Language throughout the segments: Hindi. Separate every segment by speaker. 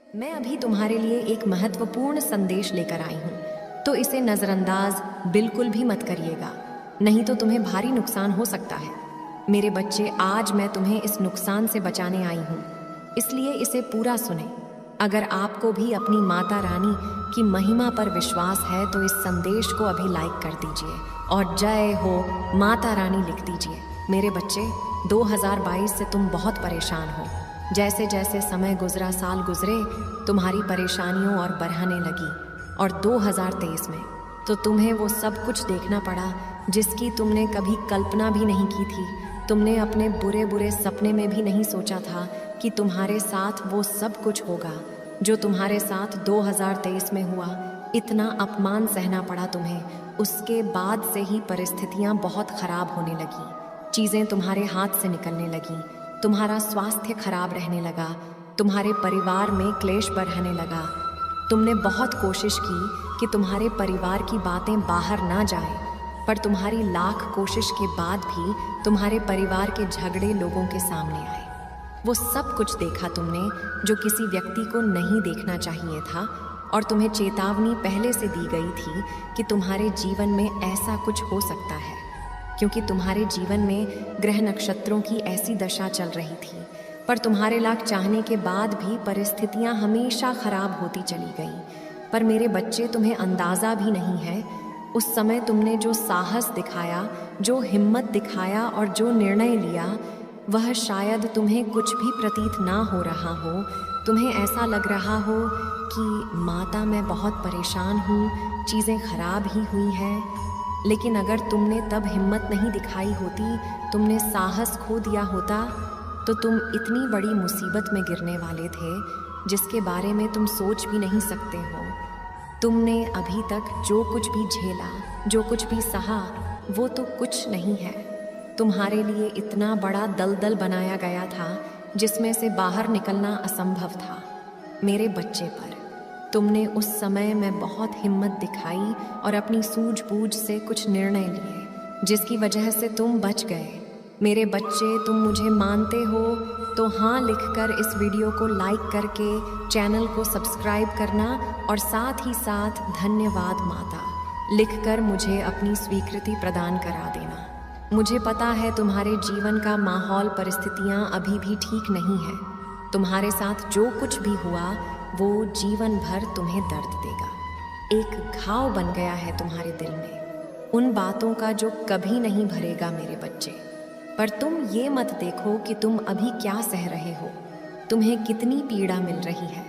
Speaker 1: मैं अभी तुम्हारे लिए एक महत्वपूर्ण संदेश लेकर आई हूँ, तो इसे नज़रअंदाज बिल्कुल भी मत करिएगा, नहीं तो तुम्हें भारी नुकसान हो सकता है। मेरे बच्चे, आज मैं तुम्हें इस नुकसान से बचाने आई हूँ, इसलिए इसे पूरा सुने। अगर आपको भी अपनी माता रानी की महिमा पर विश्वास है तो इस संदेश को अभी लाइक कर दीजिए और जय हो माता रानी लिख दीजिए। मेरे बच्चे, 2022 से तुम बहुत परेशान हो। जैसे जैसे समय गुजरा, साल गुजरे, तुम्हारी परेशानियों और बढ़ने लगी, और 2023 में तो तुम्हें वो सब कुछ देखना पड़ा जिसकी तुमने कभी कल्पना भी नहीं की थी। तुमने अपने बुरे बुरे सपने में भी नहीं सोचा था कि तुम्हारे साथ वो सब कुछ होगा जो तुम्हारे साथ 2023 में हुआ। इतना अपमान सहना पड़ा तुम्हें। उसके बाद से ही परिस्थितियां बहुत खराब होने लगी, चीज़ें तुम्हारे हाथ से निकलने लगी, तुम्हारा स्वास्थ्य खराब रहने लगा, तुम्हारे परिवार में क्लेश बढ़ने लगा। तुमने बहुत कोशिश की कि तुम्हारे परिवार की बातें बाहर ना जाएं, पर तुम्हारी लाख कोशिश के बाद भी तुम्हारे परिवार के झगड़े लोगों के सामने आए। वो सब कुछ देखा तुमने जो किसी व्यक्ति को नहीं देखना चाहिए था, और तुम्हें चेतावनी पहले से दी गई थी कि तुम्हारे जीवन में ऐसा कुछ हो सकता है, क्योंकि तुम्हारे जीवन में ग्रह नक्षत्रों की ऐसी दशा चल रही थी। पर तुम्हारे लाख चाहने के बाद भी परिस्थितियां हमेशा खराब होती चली गईं। पर मेरे बच्चे, तुम्हें अंदाज़ा भी नहीं है उस समय तुमने जो साहस दिखाया, जो हिम्मत दिखाया और जो निर्णय लिया, वह शायद तुम्हें कुछ भी प्रतीत ना हो रहा हो। तुम्हें ऐसा लग रहा हो कि माता, मैं बहुत परेशान हूँ, चीज़ें खराब ही हुई हैं। लेकिन अगर तुमने तब हिम्मत नहीं दिखाई होती, तुमने साहस खो दिया होता, तो तुम इतनी बड़ी मुसीबत में गिरने वाले थे जिसके बारे में तुम सोच भी नहीं सकते हो। तुमने अभी तक जो कुछ भी झेला, जो कुछ भी सहा, वो तो कुछ नहीं है। तुम्हारे लिए इतना बड़ा दलदल बनाया गया था जिसमें से बाहर निकलना असंभव था। मेरे बच्चे, पर तुमने उस समय में बहुत हिम्मत दिखाई और अपनी सूझबूझ से कुछ निर्णय लिए जिसकी वजह से तुम बच गए। मेरे बच्चे, तुम मुझे मानते हो तो हाँ लिखकर इस वीडियो को लाइक करके चैनल को सब्सक्राइब करना, और साथ ही साथ धन्यवाद माता लिखकर मुझे अपनी स्वीकृति प्रदान करा देना। मुझे पता है तुम्हारे जीवन का माहौल, परिस्थितियाँ अभी भी ठीक नहीं है। तुम्हारे साथ जो कुछ भी हुआ वो जीवन भर तुम्हें दर्द देगा, एक घाव बन गया है तुम्हारे दिल में, उन बातों का जो कभी नहीं भरेगा मेरे बच्चे। पर तुम ये मत देखो कि तुम अभी क्या सह रहे हो, तुम्हें कितनी पीड़ा मिल रही है।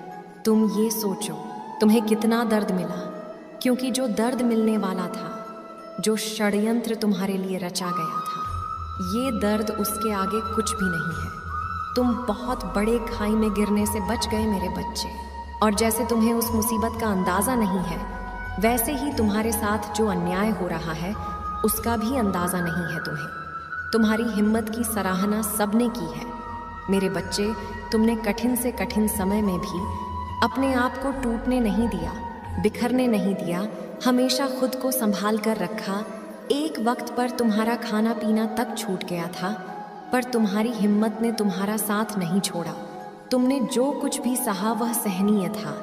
Speaker 1: तुम ये सोचो तुम्हें कितना दर्द मिला, क्योंकि जो दर्द मिलने वाला था, जो षड्यंत्र तुम्हारे लिए रचा गया था, ये दर्द उसके आगे कुछ भी नहीं है। तुम बहुत बड़े खाई में गिरने से बच गए मेरे बच्चे, और जैसे तुम्हें उस मुसीबत का अंदाज़ा नहीं है, वैसे ही तुम्हारे साथ जो अन्याय हो रहा है उसका भी अंदाज़ा नहीं है तुम्हें। तुम्हारी हिम्मत की सराहना सबने की है मेरे बच्चे। तुमने कठिन से कठिन समय में भी अपने आप को टूटने नहीं दिया, बिखरने नहीं दिया, हमेशा खुद को संभाल कर रखा। एक वक्त पर तुम्हारा खाना पीना तक छूट गया था, पर तुम्हारी हिम्मत ने तुम्हारा साथ नहीं छोड़ा। तुमने जो कुछ भी सहा वह सहनीय था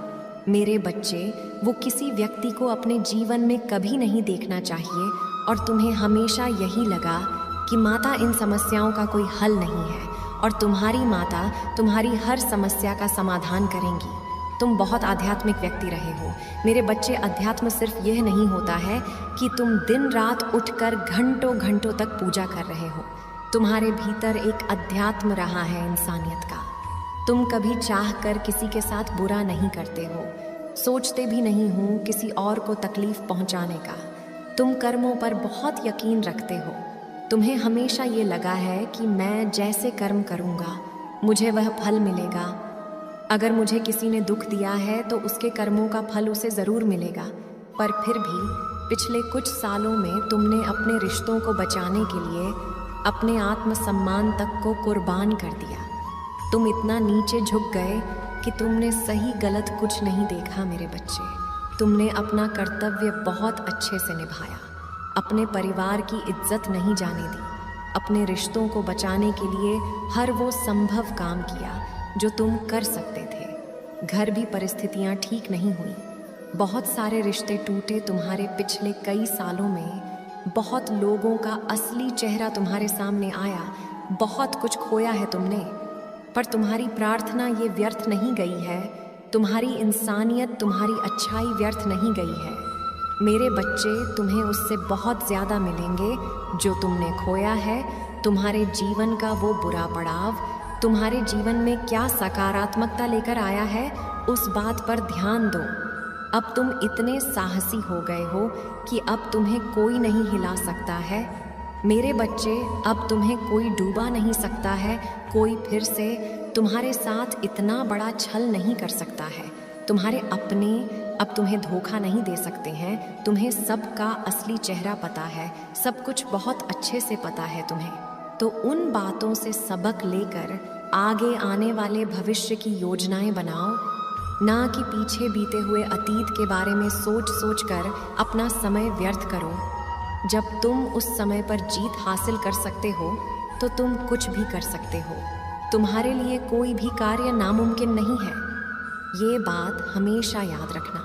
Speaker 1: मेरे बच्चे। वो किसी व्यक्ति को अपने जीवन में कभी नहीं देखना चाहिए, और तुम्हें हमेशा यही लगा कि माता इन समस्याओं का कोई हल नहीं है, और तुम्हारी माता तुम्हारी हर समस्या का समाधान करेंगी। तुम बहुत आध्यात्मिक व्यक्ति रहे हो मेरे बच्चे। अध्यात्म सिर्फ यह नहीं होता है कि तुम दिन रात उठकर घंटों घंटों तक पूजा कर रहे हो। तुम्हारे भीतर एक अध्यात्म रहा है इंसानियत का। तुम कभी चाह कर किसी के साथ बुरा नहीं करते हो, सोचते भी नहीं हो किसी और को तकलीफ पहुंचाने का। तुम कर्मों पर बहुत यकीन रखते हो। तुम्हें हमेशा ये लगा है कि मैं जैसे कर्म करूँगा मुझे वह फल मिलेगा। अगर मुझे किसी ने दुख दिया है तो उसके कर्मों का फल उसे ज़रूर मिलेगा। पर फिर भी पिछले कुछ सालों में तुमने अपने रिश्तों को बचाने के लिए अपने आत्मसम्मान तक को कुर्बान कर दिया। तुम इतना नीचे झुक गए कि तुमने सही गलत कुछ नहीं देखा मेरे बच्चे। तुमने अपना कर्तव्य बहुत अच्छे से निभाया, अपने परिवार की इज्जत नहीं जाने दी, अपने रिश्तों को बचाने के लिए हर वो संभव काम किया जो तुम कर सकते थे। घर भी परिस्थितियां ठीक नहीं हुई, बहुत सारे रिश्ते टूटे तुम्हारे पिछले कई सालों में, बहुत लोगों का असली चेहरा तुम्हारे सामने आया, बहुत कुछ खोया है तुमने, पर तुम्हारी प्रार्थना ये व्यर्थ नहीं गई है, तुम्हारी इंसानियत, तुम्हारी अच्छाई व्यर्थ नहीं गई है। मेरे बच्चे तुम्हें उससे बहुत ज़्यादा मिलेंगे जो तुमने खोया है। तुम्हारे जीवन का वो बुरा पड़ाव तुम्हारे जीवन में क्या सकारात्मकता लेकर आया है, उस बात पर ध्यान दो। अब तुम इतने साहसी हो गए हो कि अब तुम्हें कोई नहीं हिला सकता है। मेरे बच्चे, अब तुम्हें कोई डूबा नहीं सकता है, कोई फिर से तुम्हारे साथ इतना बड़ा छल नहीं कर सकता है। तुम्हारे अपने अब तुम्हें धोखा नहीं दे सकते हैं। तुम्हें सबका असली चेहरा पता है, सब कुछ बहुत अच्छे से पता है तुम्हें। तो उन बातों से सबक लेकर आगे आने वाले भविष्य की योजनाएं बनाओ, ना कि पीछे बीते हुए अतीत के बारे में सोच सोच कर अपना समय व्यर्थ करो। जब तुम उस समय पर जीत हासिल कर सकते हो तो तुम कुछ भी कर सकते हो। तुम्हारे लिए कोई भी कार्य नामुमकिन नहीं है, ये बात हमेशा याद रखना।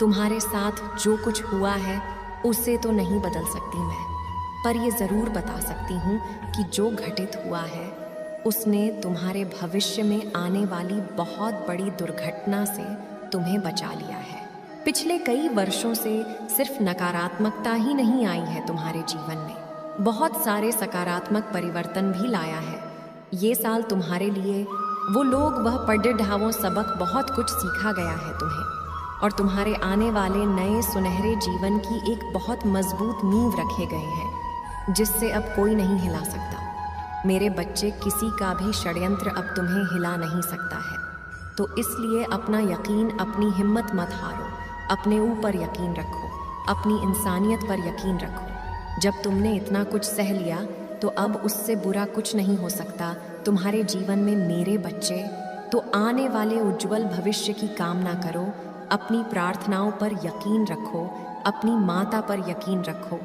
Speaker 1: तुम्हारे साथ जो कुछ हुआ है उसे तो नहीं बदल सकती मैं, पर ये ज़रूर बता सकती हूँ कि जो घटित हुआ है उसने तुम्हारे भविष्य में आने वाली बहुत बड़ी दुर्घटना से तुम्हें बचा लिया है। पिछले कई वर्षों से सिर्फ नकारात्मकता ही नहीं आई है तुम्हारे जीवन में, बहुत सारे सकारात्मक परिवर्तन भी लाया है। ये साल तुम्हारे लिए वो लोग, वह पढ़े ढावों सबक, बहुत कुछ सीखा गया है तुम्हें, और तुम्हारे आने वाले नए सुनहरे जीवन की एक बहुत मजबूत नींव रखे गए हैं जिससे अब कोई नहीं हिला सकता। मेरे बच्चे, किसी का भी षड्यंत्र अब तुम्हें हिला नहीं सकता है। तो इसलिए अपना यकीन, अपनी हिम्मत मत हारो, अपने ऊपर यकीन रखो, अपनी इंसानियत पर यकीन रखो। जब तुमने इतना कुछ सह लिया तो अब उससे बुरा कुछ नहीं हो सकता तुम्हारे जीवन में मेरे बच्चे। तो आने वाले उज्जवल भविष्य की कामना करो, अपनी प्रार्थनाओं पर यकीन रखो, अपनी माता पर यकीन रखो।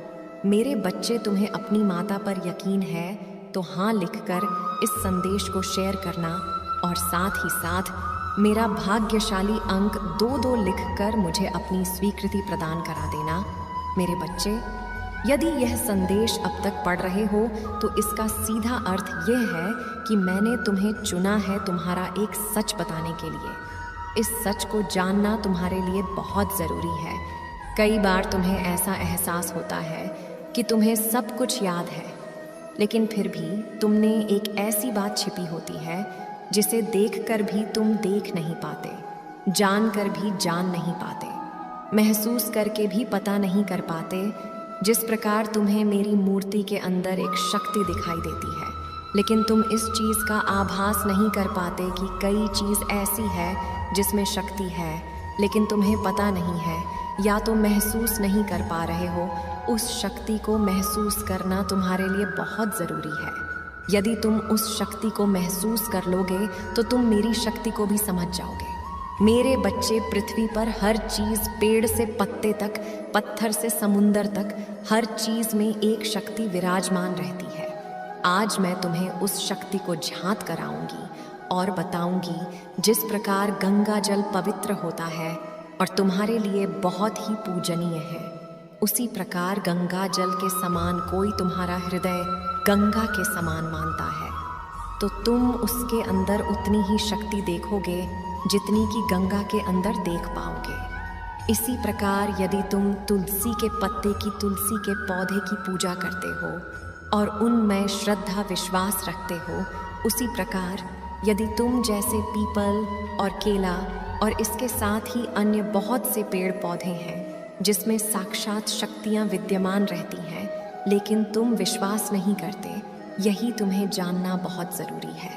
Speaker 1: मेरे बच्चे, तुम्हें अपनी माता पर यकीन है तो हाँ लिखकर इस संदेश को शेयर करना, और साथ ही साथ मेरा भाग्यशाली अंक 22 लिखकर मुझे अपनी स्वीकृति प्रदान करा देना। मेरे बच्चे, यदि यह संदेश अब तक पढ़ रहे हो तो इसका सीधा अर्थ यह है कि मैंने तुम्हें चुना है तुम्हारा एक सच बताने के लिए। इस सच को जानना तुम्हारे लिए बहुत ज़रूरी है। कई बार तुम्हें ऐसा एहसास होता है कि तुम्हें सब कुछ याद है, लेकिन फिर भी तुमने एक ऐसी बात छिपी होती है जिसे देखकर भी तुम देख नहीं पाते, जानकर भी जान नहीं पाते, महसूस करके भी पता नहीं कर पाते। जिस प्रकार तुम्हें मेरी मूर्ति के अंदर एक शक्ति दिखाई देती है, लेकिन तुम इस चीज़ का आभास नहीं कर पाते कि कई चीज़ ऐसी है जिसमें शक्ति है, लेकिन तुम्हें पता नहीं है, या तो महसूस नहीं कर पा रहे हो। उस शक्ति को महसूस करना तुम्हारे लिए बहुत ज़रूरी है। यदि तुम उस शक्ति को महसूस कर लोगे तो तुम मेरी शक्ति को भी समझ जाओगे। मेरे बच्चे, पृथ्वी पर हर चीज़, पेड़ से पत्ते तक, पत्थर से समुंदर तक, हर चीज़ में एक शक्ति विराजमान रहती है। आज मैं तुम्हें उस शक्ति को झांक कराऊंगी और बताऊंगी, जिस प्रकार गंगा जल पवित्र होता है और तुम्हारे लिए बहुत ही पूजनीय है, उसी प्रकार गंगा जल के समान कोई तुम्हारा हृदय गंगा के समान मानता है, तो तुम उसके अंदर उतनी ही शक्ति देखोगे जितनी कि गंगा के अंदर देख पाओगे। इसी प्रकार यदि तुम तुलसी के पत्ते की, तुलसी के पौधे की पूजा करते हो और उनमें श्रद्धा विश्वास रखते हो, उसी प्रकार यदि तुम जैसे पीपल और केला और इसके साथ ही अन्य बहुत से पेड़ पौधे हैं जिसमें साक्षात शक्तियाँ विद्यमान रहती हैं, लेकिन तुम विश्वास नहीं करते, यही तुम्हें जानना बहुत ज़रूरी है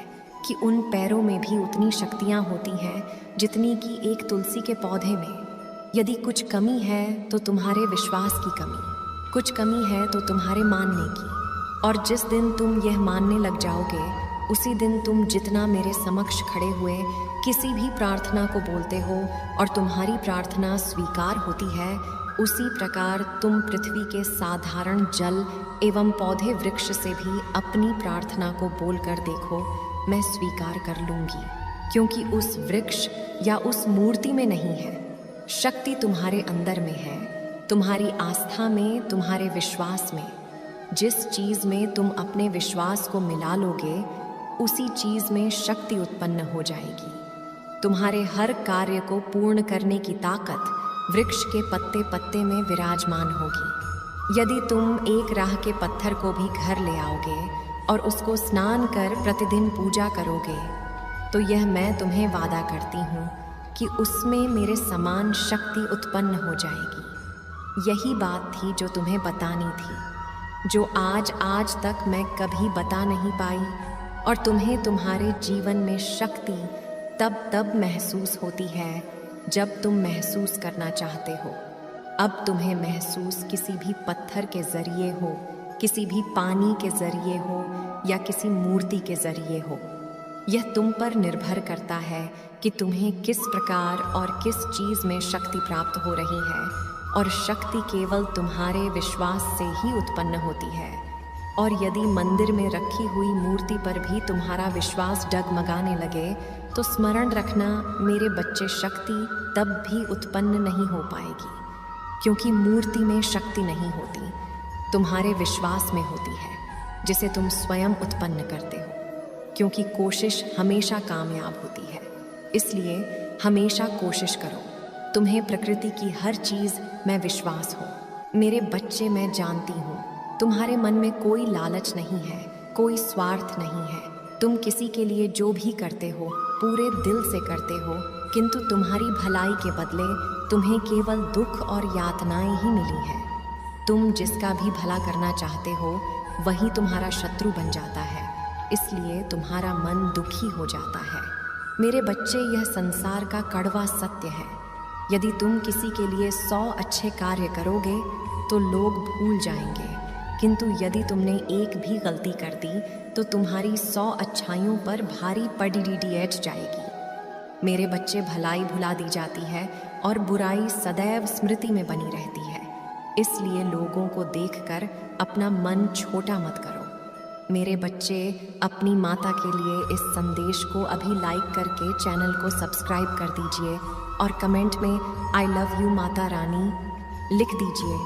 Speaker 1: कि उन पैरों में भी उतनी शक्तियाँ होती हैं जितनी कि एक तुलसी के पौधे में। यदि कुछ कमी है तो तुम्हारे विश्वास की कमी, कुछ कमी है तो तुम्हारे मानने की, और जिस दिन तुम यह मानने लग जाओगे, उसी दिन तुम जितना मेरे समक्ष खड़े हुए किसी भी प्रार्थना को बोलते हो और तुम्हारी प्रार्थना स्वीकार होती है, उसी प्रकार तुम पृथ्वी के साधारण जल एवं पौधे वृक्ष से भी अपनी प्रार्थना को बोलकर देखो, मैं स्वीकार कर लूँगी। क्योंकि उस वृक्ष या उस मूर्ति में नहीं है, शक्ति तुम्हारे अंदर में है, तुम्हारी आस्था में, तुम्हारे विश्वास में। जिस चीज़ में तुम अपने विश्वास को मिला लोगे, उसी चीज़ में शक्ति उत्पन्न हो जाएगी। तुम्हारे हर कार्य को पूर्ण करने की ताकत वृक्ष के पत्ते पत्ते में विराजमान होगी। यदि तुम एक राह के पत्थर को भी घर ले आओगे और उसको स्नान कर प्रतिदिन पूजा करोगे, तो यह मैं तुम्हें वादा करती हूँ कि उसमें मेरे समान शक्ति उत्पन्न हो जाएगी। यही बात थी जो तुम्हें बतानी थी, जो आज तक मैं कभी बता नहीं पाई, और तुम्हें तुम्हारे जीवन में शक्ति तब महसूस होती है जब तुम महसूस करना चाहते हो। अब तुम्हें महसूस किसी भी पत्थर के जरिए हो, किसी भी पानी के जरिए हो या किसी मूर्ति के जरिए हो, यह तुम पर निर्भर करता है कि तुम्हें किस प्रकार और किस चीज़ में शक्ति प्राप्त हो रही है। और शक्ति केवल तुम्हारे विश्वास से ही उत्पन्न होती है। और यदि मंदिर में रखी हुई मूर्ति पर भी तुम्हारा विश्वास डगमगाने लगे, तो स्मरण रखना मेरे बच्चे, शक्ति तब भी उत्पन्न नहीं हो पाएगी, क्योंकि मूर्ति में शक्ति नहीं होती, तुम्हारे विश्वास में होती है, जिसे तुम स्वयं उत्पन्न करते हो। क्योंकि कोशिश हमेशा कामयाब होती है, इसलिए हमेशा कोशिश करो। तुम्हें प्रकृति की हर चीज़ में विश्वास हो। मेरे बच्चे, मैं जानती हूँ तुम्हारे मन में कोई लालच नहीं है, कोई स्वार्थ नहीं है। तुम किसी के लिए जो भी करते हो पूरे दिल से करते हो, किंतु तुम्हारी भलाई के बदले तुम्हें केवल दुख और यातनाएं ही मिली हैं। तुम जिसका भी भला करना चाहते हो वही तुम्हारा शत्रु बन जाता है, इसलिए तुम्हारा मन दुखी हो जाता है। मेरे बच्चे, यह संसार का कड़वा सत्य है। यदि तुम किसी के लिए 100 अच्छे कार्य करोगे तो लोग भूल जाएंगे, किंतु यदि तुमने एक भी गलती कर दी तो तुम्हारी 100 अच्छाइयों पर भारी पड़ जाएगी। मेरे बच्चे, भलाई भुला दी जाती है और बुराई सदैव स्मृति में बनी रहती है, इसलिए लोगों को देखकर अपना मन छोटा मत करो। मेरे बच्चे, अपनी माता के लिए इस संदेश को अभी लाइक करके चैनल को सब्सक्राइब कर दीजिए और कमेंट में I love you Mata Rani लिख दीजिए।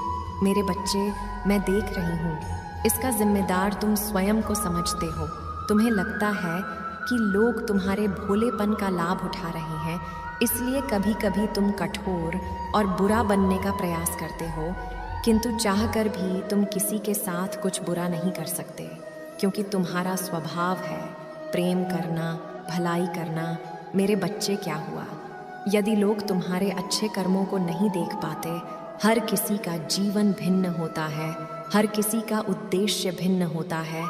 Speaker 1: मेरे बच्चे, मैं देख रही हूँ, इसका जिम्मेदार तुम स्वयं को समझते हो। तुम्हें लगता है कि लोग तुम्हारे भोलेपन का लाभ उठा रहे हैं, इसलिए कभी कभी तुम कठोर और बुरा बनने का प्रयास करते हो, किंतु चाहकर भी तुम किसी के साथ कुछ बुरा नहीं कर सकते, क्योंकि तुम्हारा स्वभाव है प्रेम करना, भलाई करना। मेरे बच्चे, क्या हुआ यदि लोग तुम्हारे अच्छे कर्मों को नहीं देख पाते? हर किसी का जीवन भिन्न होता है, हर किसी का उद्देश्य भिन्न होता है।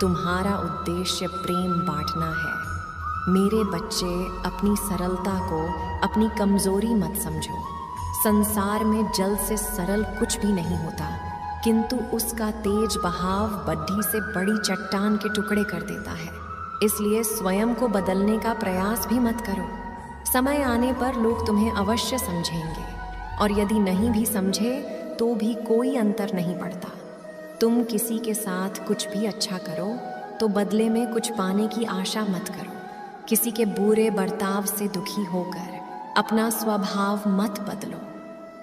Speaker 1: तुम्हारा उद्देश्य प्रेम बांटना है। मेरे बच्चे, अपनी सरलता को अपनी कमजोरी मत समझो। संसार में जल से सरल कुछ भी नहीं होता, किंतु उसका तेज बहाव बड्ढी से बड़ी चट्टान के टुकड़े कर देता है। इसलिए स्वयं को बदलने का प्रयास भी मत करो। समय आने पर लोग तुम्हें अवश्य समझेंगे, और यदि नहीं भी समझे तो भी कोई अंतर नहीं पड़ता। तुम किसी के साथ कुछ भी अच्छा करो तो बदले में कुछ पाने की आशा मत करो। किसी के बुरे बर्ताव से दुखी होकर अपना स्वभाव मत बदलो।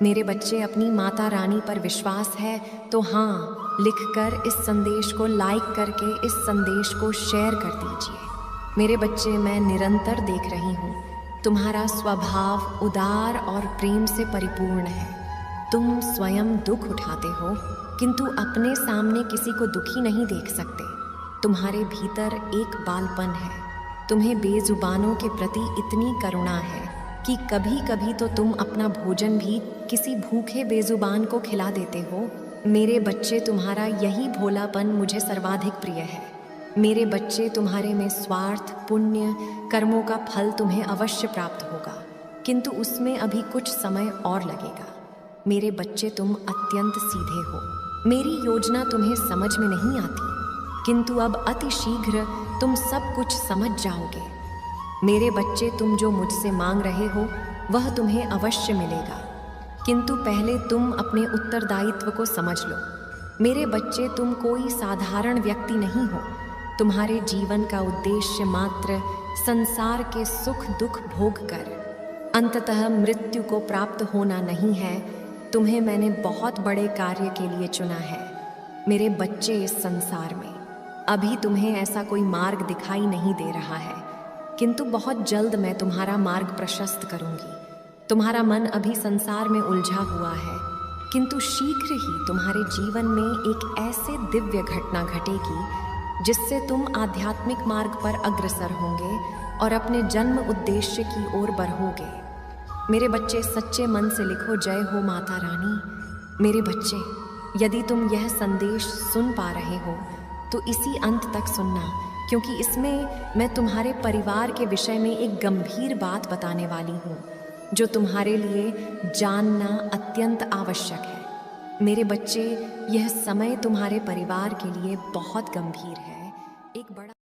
Speaker 1: मेरे बच्चे, अपनी माता रानी पर विश्वास है तो हाँ लिखकर इस संदेश को लाइक करके इस संदेश को शेयर कर दीजिए। मेरे बच्चे, मैं निरंतर देख रही हूँ तुम्हारा स्वभाव उदार और प्रेम से परिपूर्ण है। तुम स्वयं दुख उठाते हो, किंतु अपने सामने किसी को दुखी नहीं देख सकते। तुम्हारे भीतर एक बालपन है। तुम्हें बेजुबानों के प्रति इतनी करुणा है कि कभी कभी तो तुम अपना भोजन भी किसी भूखे बेजुबान को खिला देते हो। मेरे बच्चे, तुम्हारा यही भोलापन मुझे सर्वाधिक प्रिय है। मेरे बच्चे, तुम्हारे में स्वार्थ, पुण्य, कर्मों का फल तुम्हें अवश्य प्राप्त होगा, किंतु उसमें अभी कुछ समय और लगेगा। मेरे बच्चे, तुम अत्यंत सीधे हो। मेरी योजना तुम्हें समझ में नहीं आती, किंतु अब अति शीघ्र तुम सब कुछ समझ जाओगे। मेरे बच्चे, तुम जो मुझसे मांग रहे हो वह तुम्हें अवश्य मिलेगा, किंतु पहले तुम अपने उत्तरदायित्व को समझ लो। मेरे बच्चे, तुम कोई साधारण व्यक्ति नहीं हो। तुम्हारे जीवन का उद्देश्य मात्र संसार के सुख दुख भोग कर अंततः मृत्यु को प्राप्त होना नहीं है। तुम्हें मैंने बहुत बड़े कार्य के लिए चुना है मेरे बच्चे। इस संसार में अभी तुम्हें ऐसा कोई मार्ग दिखाई नहीं दे रहा है, किंतु बहुत जल्द मैं तुम्हारा मार्ग प्रशस्त करूंगी। तुम्हारा मन अभी संसार में उलझा हुआ है, किंतु शीघ्र ही तुम्हारे जीवन में एक ऐसे दिव्य घटना घटेगी जिससे तुम आध्यात्मिक मार्ग पर अग्रसर होंगे और अपने जन्म उद्देश्य की ओर बढ़ोगे। मेरे बच्चे, सच्चे मन से लिखो, जय हो माता रानी। मेरे बच्चे, यदि तुम यह संदेश सुन पा रहे हो तो इसी अंत तक सुनना, क्योंकि इसमें मैं तुम्हारे परिवार के विषय में एक गंभीर बात बताने वाली हूँ जो तुम्हारे लिए जानना अत्यंत आवश्यक है। मेरे बच्चे, यह समय तुम्हारे परिवार के लिए बहुत गंभीर है। एक बड़ा